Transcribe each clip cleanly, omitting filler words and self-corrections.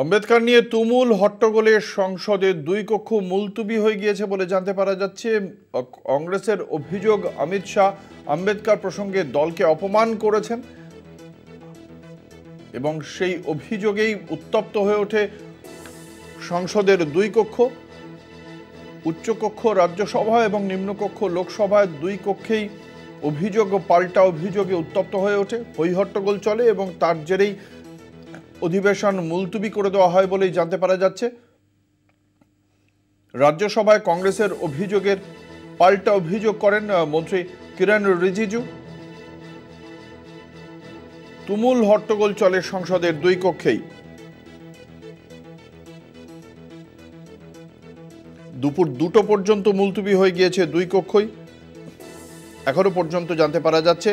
আম্বেদকর নিয়ে তুমুল হট্টগোলে সংসদের দুই কক্ষ মুলতুবি হয়ে গিয়েছে বলে জানতে পারা যাচ্ছে। কংগ্রেসের অভিযোগ, অমিত শাহ আম্বেদকর প্রসঙ্গে দলকে অপমান করেছেন এবং সেই অভিযোগেই উত্তপ্ত হয়ে ওঠে সংসদের দুই কক্ষ। উচ্চকক্ষ রাজ্যসভা এবং নিম্নকক্ষ লোকসভায় দুই কক্ষেই অভিযোগ পাল্টা অভিযোগে উত্তপ্ত হয়ে ওঠে, হইহট্টগোল চলে এবং তার জেরেই অধিবেশন মুলতুবি করে দেওয়া হয় বলেই জানতে পারা যাচ্ছে। রাজ্যসভায় কংগ্রেসের অভিযোগের পাল্টা অভিযোগ করেন মন্ত্রী কিরণ রিজিজু। তুমুল হট্টগোল চলে সংসদের দুই কক্ষেই। দুপুর 2টো পর্যন্ত মুলতুবি হয়ে গিয়েছে দুই কক্ষই। এখনো পর্যন্ত জানতে পারা যাচ্ছে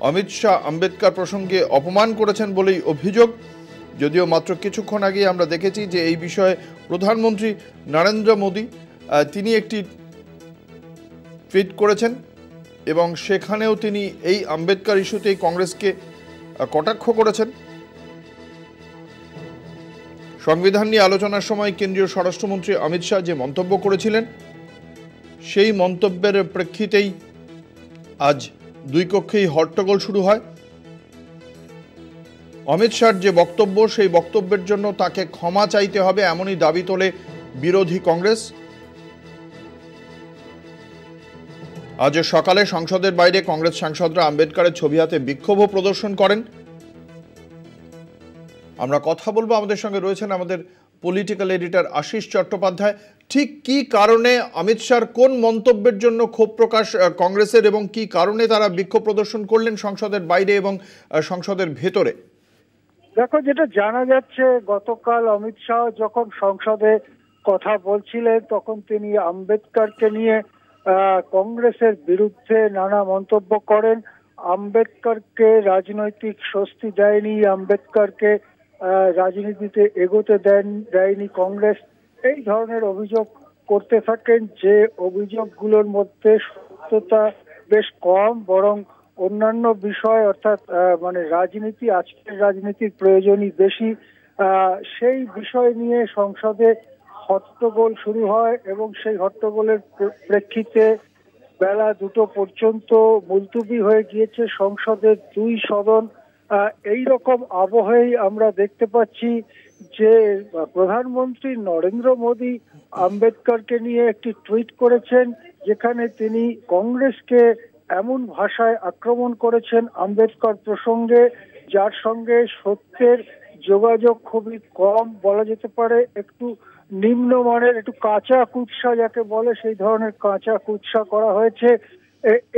অমিত শাহ আম্বেদকর প্রসঙ্গে অপমান করেছেন বলেই অভিযোগ। যদিও মাত্র কিছুক্ষণ আগে আমরা দেখেছি যে এই বিষয়ে প্রধানমন্ত্রী নরেন্দ্র মোদী তিনি একটি টুইট করেছেন এবং সেখানেও তিনি এই আম্বেদকর ইস্যুতেই কংগ্রেসকে কটাক্ষ করেছেন। সংবিধান নিয়ে আলোচনার সময় কেন্দ্রীয় স্বরাষ্ট্রমন্ত্রী অমিত শাহ যে মন্তব্য করেছিলেন সেই মন্তব্যের প্রেক্ষিতেই আজ দুই কক্ষেই হট্টগোল শুরু হয়। অমিত শাহর যে বক্তব্য সেই বক্তব্যের জন্য তাকে ক্ষমা চাইতে হবে এমনই দাবি তোলে বিরোধী কংগ্রেস। আজ সকালে সংসদের বাইরে কংগ্রেস সাংসদরা আম্বেদকরের ছবি হাতে বিক্ষোভ প্রদর্শন করেন। আমরা কথা বলবো, আমাদের সঙ্গে রয়েছেন আমাদের পলিটিক্যাল এডিটর আশিস চট্টোপাধ্যায়। ঠিক কি কারণে অমিত শাহর কোন মন্তব্যের জন্য ক্ষোভ প্রকাশ কংগ্রেসের এবং কি কারণে তারা বিক্ষোভ প্রদর্শন করলেন সংসদের বাইরে এবং সংসদের ভেতরে? দেখো, যেটা জানা যাচ্ছে, গতকাল অমিত শাহ যখন সংসদে কথা বলছিলেন তখন তিনি আম্বেদকরকে নিয়ে কংগ্রেসের বিরুদ্ধে নানা মন্তব্য করেন। আম্বেদকরকে রাজনৈতিক স্বস্তি দেয়নি, আম্বেদকরকে রাজনীতিতে এগোতে দেয়নি কংগ্রেস, এই ধরনের অভিযোগ করতে থাকেন। যে অভিযোগগুলোর মধ্যে সত্যতা বেশ কম, বরং অন্যান্য বিষয় অর্থাৎ রাজনীতি, আজকের রাজনীতির প্রয়োজনই বেশি, সেই বিষয় নিয়ে সংসদে হট্টগোল শুরু হয় এবং সেই হট্টগোলের প্রেক্ষিতে বেলা 2টো পর্যন্ত মুলতুবি হয়ে গিয়েছে সংসদের দুই সদন। এই রকম আবহেই আমরা দেখতে পাচ্ছি যে প্রধানমন্ত্রী নরেন্দ্র মোদী আম্বেদকরকে নিয়ে একটি টুইট করেছেন যেখানে তিনি কংগ্রেসকে এমন ভাষায় আক্রমণ করেছেন আম্বেদকর প্রসঙ্গে যার সঙ্গে সত্যের যোগাযোগ খুবই কম, বলা যেতে পারে একটু নিম্নমানের, একটু কাঁচা কুৎসা যাকে বলে সেই ধরনের কাঁচা কুৎসা করা হয়েছে।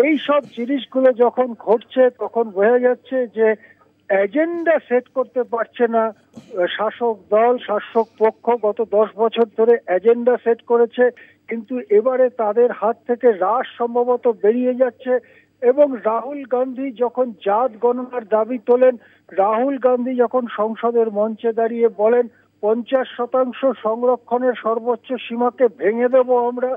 এই সব জিনিসগুলো যখন ঘটছে তখন বোঝা যাচ্ছে যে এজেন্ডা সেট করতে পারছে না শাসক দল, শাসক পক্ষ। গত 10 বছর ধরে এজেন্ডা সেট করেছে, কিন্তু এবারে তাদের হাত থেকে রাশ সম্ভবত বেরিয়ে যাচ্ছে। এবং রাহুল গান্ধী যখন জাত গণনার দাবি তোলেন, রাহুল গান্ধী যখন সংসদের মঞ্চে দাঁড়িয়ে বলেন 50% সংরক্ষণের সর্বোচ্চ সীমাকে ভেঙে দেব আমরা,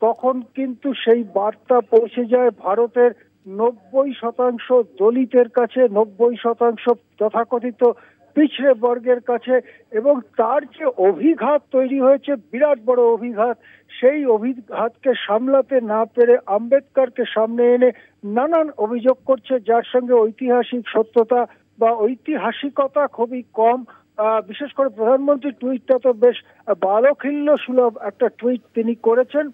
তখন কিন্তু সেই বার্তা পৌঁছে যায় ভারতের 90% দলিতের কাছে, 90% তথাকথিত পিছড়ে বর্গের কাছে। এবং তার যে অভিঘাত তৈরি হয়েছে, বিরাট বড় অভিঘাত, সেই অভিঘাতকে সামলাতে না পেরে আম্বেদকরকে সামনে এনে নানান অভিযোগ করছে যার সঙ্গে ঐতিহাসিক সত্যতা বা ঐতিহাসিকতা খুবই কম। বিশেষ করে প্রধানমন্ত্রী টুইটটা তো বেশ বালখিল্য সুলভ একটা টুইট তিনি করেছেন।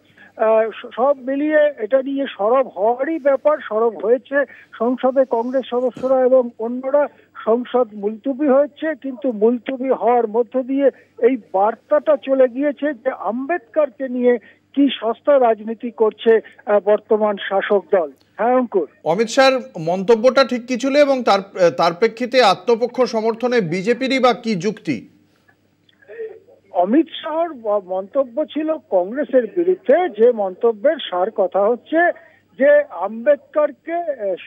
সব মিলিয়ে এটা নিয়ে সরব হওয়ারই ব্যাপার, সরব হয়েছে সংসদে কংগ্রেস সদস্যরা এবং অন্যরা। সংসদ মুলতুবি হয়েছে, কিন্তু মুলতুবি হওয়ার মধ্য দিয়ে এই বার্তাটা চলে গিয়েছে যে আম্বেদকরকে নিয়ে কি সস্তা রাজনীতি করছে বর্তমান শাসক দল। হ্যাঁ অঙ্কুর, অমিত শাহর মন্তব্যটা ঠিক কি ছিল এবং তার প্রেক্ষিতে আত্মপক্ষ সমর্থনে বিজেপিরই বা কি যুক্তি? অমিত শাহর মন্তব্য ছিল কংগ্রেসের বিরুদ্ধে, যে মন্তব্যের সার কথা হচ্ছে যে আম্বেদকরকে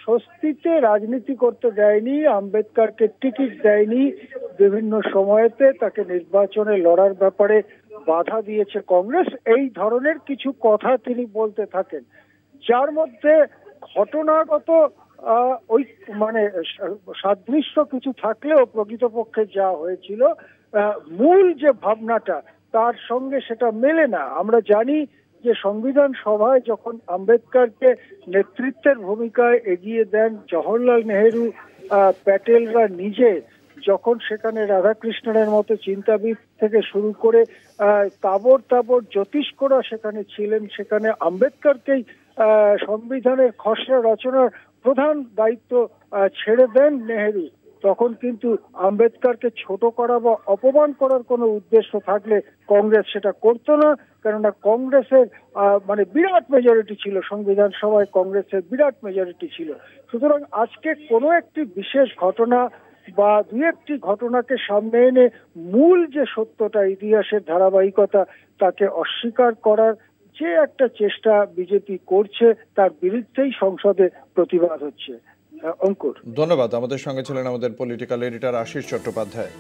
স্বস্তিতে রাজনীতি করতে দেয়নি, আম্বেদকরকে টিকিট দেয়নি, বিভিন্ন সময়তে তাকে নির্বাচনে লড়ার ব্যাপারে বাধা দিয়েছে কংগ্রেস, এই ধরনের কিছু কথা তিনি বলতে থাকেন, যার মধ্যে ঘটনাগত ওই মানে সাদৃশ্য কিছু থাকলেও প্রকৃতপক্ষে যা হয়েছিল মূল যে ভাবনাটা তার সঙ্গে সেটা মেলে না। আমরা জানি যে সংবিধান সভায় যখন আম্বেদকরকে নেতৃত্বের ভূমিকায় এগিয়ে দেন জওহরলাল নেহেরু, প্যাটেলরা নিজে, যখন সেখানে রাধাকৃষ্ণনের মতো চিন্তাবিদ থেকে শুরু করে তাবর তাবর জ্যোতিষ্করা সেখানে ছিলেন, সেখানে আম্বেদকরকেই সংবিধানের খসড়া রচনার প্রধান দায়িত্ব ছেড়ে দেন নেহেরু, তখন কিন্তু আম্বেদকরকে ছোট করা বা অপমান করার কোনো উদ্দেশ্য থাকলে কংগ্রেস সেটা করতো না। কেননা কংগ্রেসের মানে বিরাট মেজরিটি ছিল, সংবিধান সভায় কংগ্রেসের বিরাট মেজরিটি ছিল। সুতরাং আজকে কোনো একটি বিশেষ ঘটনা বা দুই একটি ঘটনাকে সামনে এনে মূল যে সত্যটা, ইতিহাসের ধারাবাহিকতা, তাকে অস্বীকার করার যে একটা চেষ্টা বিজেপি করছে, তার বিরুদ্ধেই সংসদে প্রতিবাদ হচ্ছে। অঙ্কুর, ধন্যবাদ। আমাদের সঙ্গে ছিলেন আমাদের পলিটিক্যাল এডিটর আশিস চট্টোপাধ্যায়।